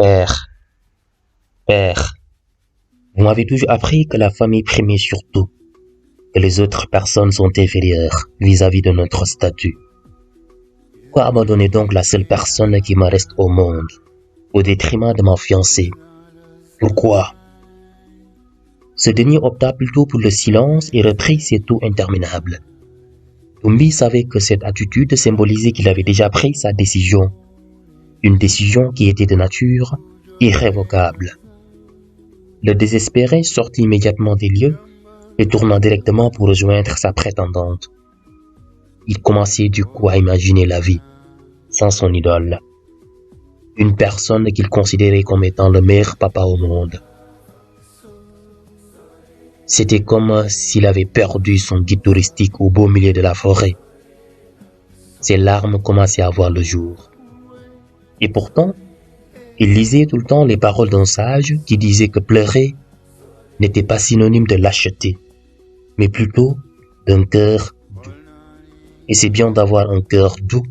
Père, père, vous m'avez toujours appris que la famille primait surtout, que les autres personnes sont inférieures vis-à-vis de notre statut. Pourquoi abandonner donc la seule personne qui me reste au monde, au détriment de ma fiancée? Pourquoi? Ce dernier opta plutôt pour le silence et reprit ses tours interminables. Dumbi savait que cette attitude symbolisait qu'il avait déjà pris sa décision, une décision qui était de nature irrévocable. Le désespéré sortit immédiatement des lieux et tourna directement pour rejoindre sa prétendante. Il commençait du coup à imaginer la vie sans son idole, une personne qu'il considérait comme étant le meilleur papa au monde. C'était comme s'il avait perdu son guide touristique au beau milieu de la forêt. Ses larmes commençaient à voir le jour. Et pourtant, il lisait tout le temps les paroles d'un sage qui disait que pleurer n'était pas synonyme de lâcheté, mais plutôt d'un cœur doux. Et c'est bien d'avoir un cœur doux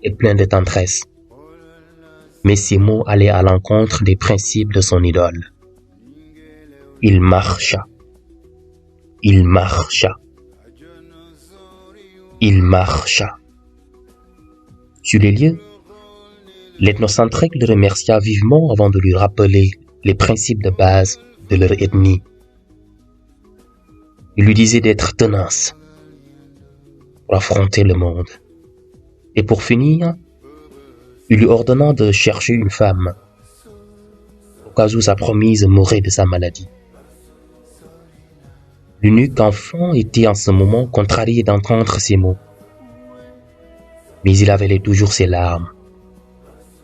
et plein de tendresse. Mais ces mots allaient à l'encontre des principes de son idole. Il marcha. Il marcha. Il marcha. Sur les lieux, l'ethnocentrique le remercia vivement avant de lui rappeler les principes de base de leur ethnie. Il lui disait d'être tenace pour affronter le monde. Et pour finir, il lui ordonna de chercher une femme, au cas où sa promise mourrait de sa maladie. L'eunuque enfant était en ce moment contrarié d'entendre ces mots. Mais il avalait toujours ses larmes.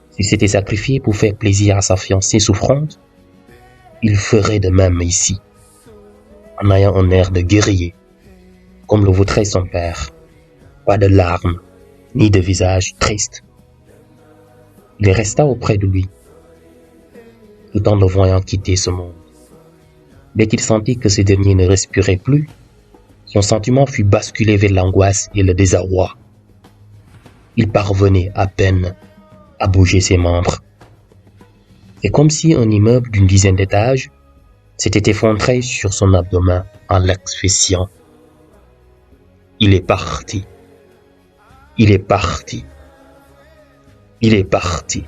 S'il s'était sacrifié pour faire plaisir à sa fiancée souffrante, il ferait de même ici, en ayant un air de guerrier, comme le vautrait son père. Pas de larmes, ni de visage triste. Il resta auprès de lui, tout en le voyant quitter ce monde. Dès qu'il sentit que ce dernier ne respirait plus, son sentiment fut basculé vers l'angoisse et le désarroi. Il parvenait à peine à bouger ses membres. C'est comme si un immeuble d'une dizaine d'étages s'était effondré sur son abdomen en l'asphyxiant. Il est parti. Il est parti. Il est parti.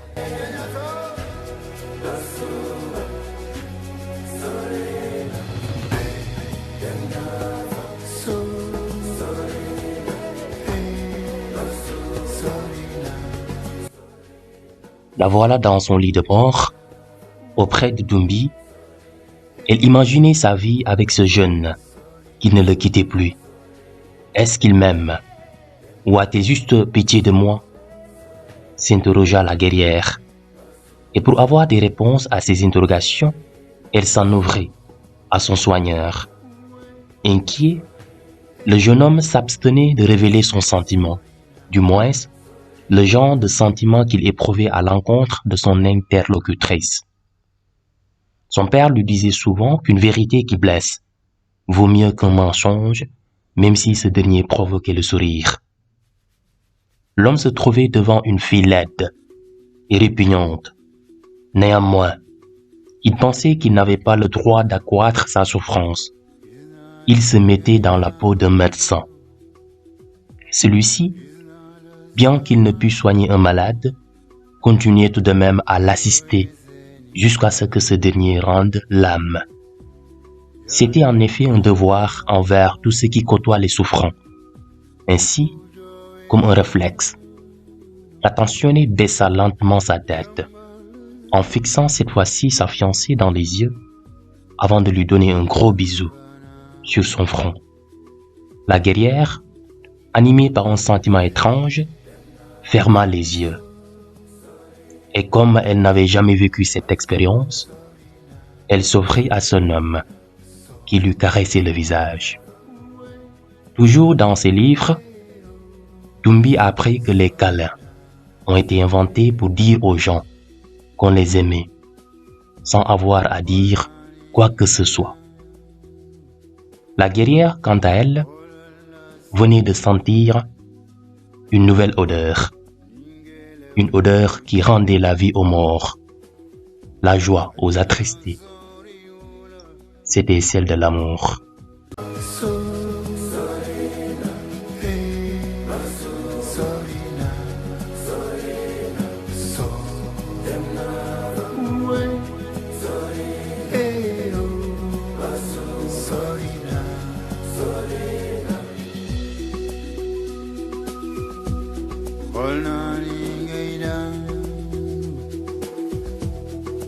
La voilà dans son lit de mort, auprès de Dumbi. Elle imaginait sa vie avec ce jeune qui ne le quittait plus. Est-ce qu'il m'aime? Ou a-t-il juste pitié de moi? S'interrogea la guerrière. Et pour avoir des réponses à ces interrogations, elle s'en ouvrit à son soigneur. Inquiet, le jeune homme s'abstenait de révéler son sentiment, du moins le genre de sentiment qu'il éprouvait à l'encontre de son interlocutrice. Son père lui disait souvent qu'une vérité qui blesse vaut mieux qu'un mensonge, même si ce dernier provoquait le sourire. L'homme se trouvait devant une fille laide et répugnante. Néanmoins, il pensait qu'il n'avait pas le droit d'accroître sa souffrance. Il se mettait dans la peau d'un médecin. Celui-ci, bien qu'il ne pût soigner un malade, continuait tout de même à l'assister jusqu'à ce que ce dernier rende l'âme. C'était en effet un devoir envers tous ceux qui côtoient les souffrants. Ainsi, comme un réflexe, l'attentionné baissa lentement sa tête, en fixant cette fois-ci sa fiancée dans les yeux, avant de lui donner un gros bisou sur son front. La guerrière, animée par un sentiment étrange, ferma les yeux. Et comme elle n'avait jamais vécu cette expérience, elle s'offrit à son homme, qui lui caressait le visage. Toujours dans ses livres, Dumbi a appris que les câlins ont été inventés pour dire aux gens qu'on les aimait, sans avoir à dire quoi que ce soit. La guerrière, quant à elle, venait de sentir une nouvelle odeur, une odeur qui rendait la vie aux morts. la joie aux attristés. C'était celle de l'amour. Holna